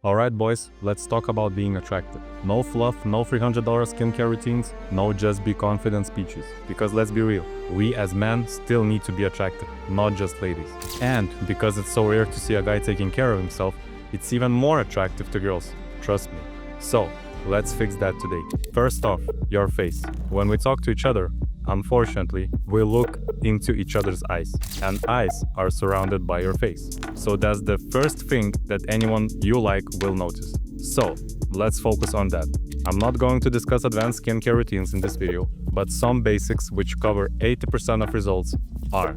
Alright boys, let's talk about being attractive. No fluff, no $300 skincare routines, no just be confident speeches. Because let's be real, we as men still need to be attractive, not just ladies. And because it's so rare to see a guy taking care of himself, it's even more attractive to girls, trust me. So, let's fix that today. First off, your face. When we talk to each other, unfortunately, we look into each other's eyes, and eyes are surrounded by your face. So that's the first thing that anyone you like will notice. So, let's focus on that. I'm not going to discuss advanced skincare routines in this video, but some basics which cover 80% of results are: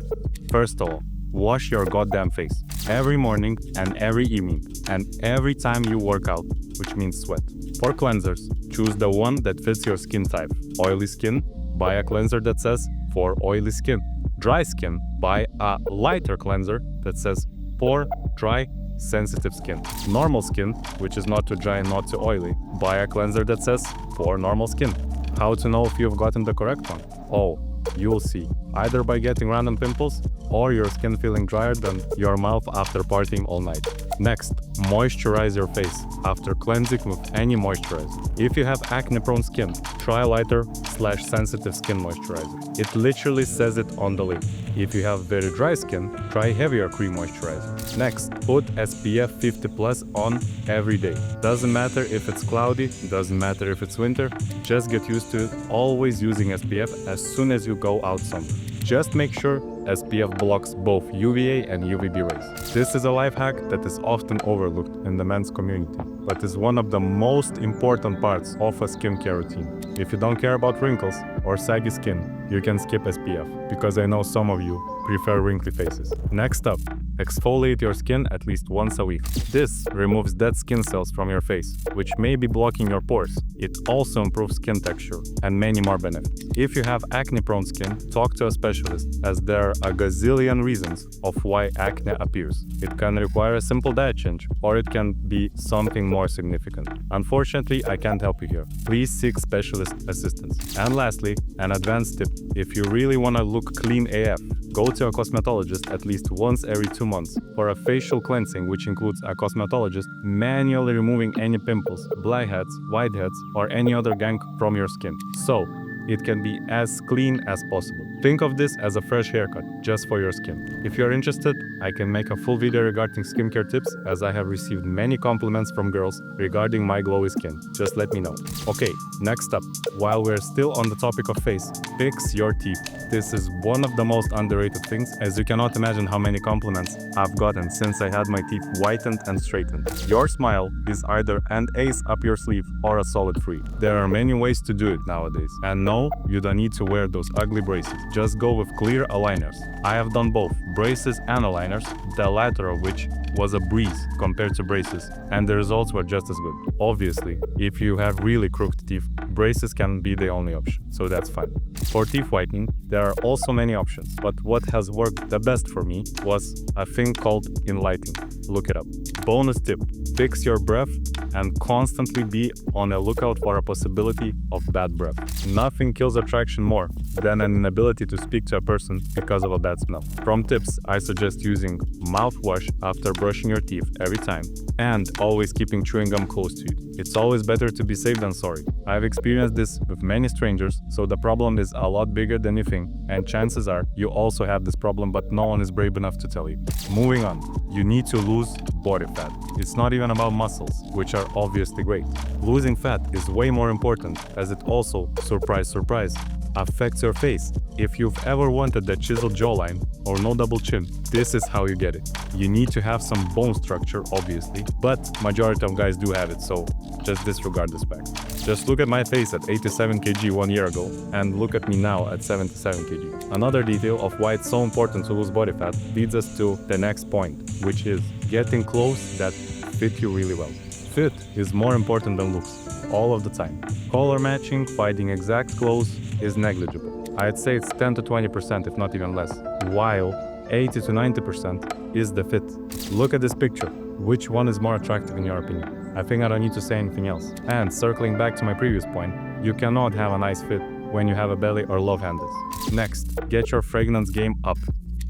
first of all, wash your goddamn face. Every morning and every evening, and every time you work out, which means sweat. For cleansers, choose the one that fits your skin type. Oily skin? Buy a cleanser that says for oily skin. Dry skin? Buy a lighter cleanser that says for dry, sensitive skin. Normal skin, which is not too dry and not too oily, buy a cleanser that says for normal skin. How to know if you've gotten the correct one? Oh, you'll see. Either by getting random pimples or your skin feeling drier than your mouth after partying all night. Next, moisturize your face after cleansing with any moisturizer. If you have acne-prone skin, try lighter/sensitive skin moisturizer. It literally says it on the label. If you have very dry skin, try heavier cream moisturizer. Next, put SPF 50+ on every day. Doesn't matter if it's cloudy, doesn't matter if it's winter, just get used to it, always using SPF as soon as you go out somewhere. Just make sure SPF blocks both UVA and UVB rays. This is a life hack that is often overlooked in the men's community, but is one of the most important parts of a skincare routine. If you don't care about wrinkles or saggy skin, you can skip SPF, because I know some of you prefer wrinkly faces. Next up, exfoliate your skin at least once a week. This removes dead skin cells from your face, which may be blocking your pores. It also improves skin texture and many more benefits. If you have acne-prone skin, talk to a specialist, as there are a gazillion reasons of why acne appears. It can require a simple diet change, or it can be something more significant. Unfortunately, I can't help you here. Please seek specialist assistance. And lastly, an advanced tip. If you really want to look clean AF, go to a cosmetologist at least once every 2 months for a facial cleansing, which includes a cosmetologist manually removing any pimples, blackheads, whiteheads, or any other gunk from your skin, so it can be as clean as possible. Think of this as a fresh haircut, just for your skin. If you're interested, I can make a full video regarding skincare tips, as I have received many compliments from girls regarding my glowy skin. Just let me know. Okay, next up, while we're still on the topic of face, fix your teeth. This is one of the most underrated things, as you cannot imagine how many compliments I've gotten since I had my teeth whitened and straightened. Your smile is either an ace up your sleeve or a solid 3. There are many ways to do it nowadays. And no, you don't need to wear those ugly braces. Just go with clear aligners. I have done both, braces and aligners, the latter of which was a breeze compared to braces, and the results were just as good. Obviously, if you have really crooked teeth, braces can be the only option, so that's fine. For teeth whitening, there are also many options, but what has worked the best for me was a thing called enlightening. Look it up. Bonus tip: fix your breath and constantly be on a lookout for a possibility of bad breath. Nothing kills attraction more than an inability to speak to a person because of a bad smell. From tips, I suggest using mouthwash after brushing your teeth every time, and always keeping chewing gum close to you. It's always better to be safe than sorry. I've experienced this with many strangers, so the problem is a lot bigger than you think, and chances are you also have this problem, but no one is brave enough to tell you. Moving on, you need to lose body fat. It's not even about muscles, which are obviously great. Losing fat is way more important, as it also, surprise surprise, affects your face. If you've ever wanted that chiseled jawline or no double chin, this is how you get it. You need to have some bone structure, obviously, but majority of guys do have it, so just disregard this fact. Just look at my face at 87 kg 1 year ago, and look at me now at 77 kg. Another detail of why it's so important to lose body fat leads us to the next point, which is getting clothes that fit you really well. Fit is more important than looks, all of the time. Color matching, finding exact clothes is negligible. I'd say it's 10 to 20%, if not even less, while 80 to 90% is the fit. Look at this picture. Which one is more attractive in your opinion? I think I don't need to say anything else. And circling back to my previous point, you cannot have a nice fit when you have a belly or love handles. Next, get your fragrance game up.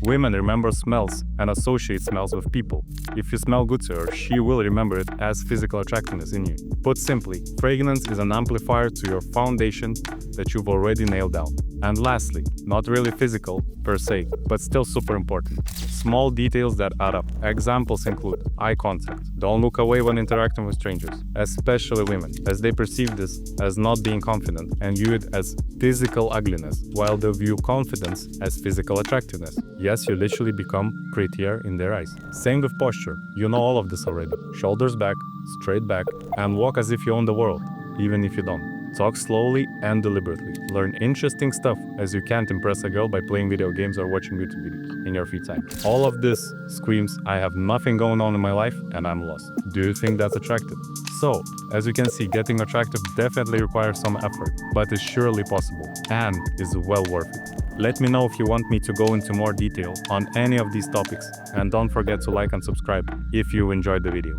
Women remember smells and associate smells with people. If you smell good to her, she will remember it as physical attractiveness in you. Put simply, fragrance is an amplifier to your foundation that you've already nailed down. And lastly, not really physical per se, but still super important. Small details that add up. Examples include eye contact. Don't look away when interacting with strangers, especially women, as they perceive this as not being confident and view it as physical ugliness, while they view confidence as physical attractiveness. Yes, you literally become prettier in their eyes. Same with posture. You know all of this already. Shoulders back, straight back, and walk as if you own the world, even if you don't. Talk slowly and deliberately. Learn interesting stuff, as you can't impress a girl by playing video games or watching YouTube videos in your free time. All of this screams, I have nothing going on in my life and I'm lost. Do you think that's attractive? So, as you can see, getting attractive definitely requires some effort, but is surely possible and is well worth it. Let me know if you want me to go into more detail on any of these topics, and don't forget to like and subscribe if you enjoyed the video.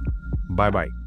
Bye bye.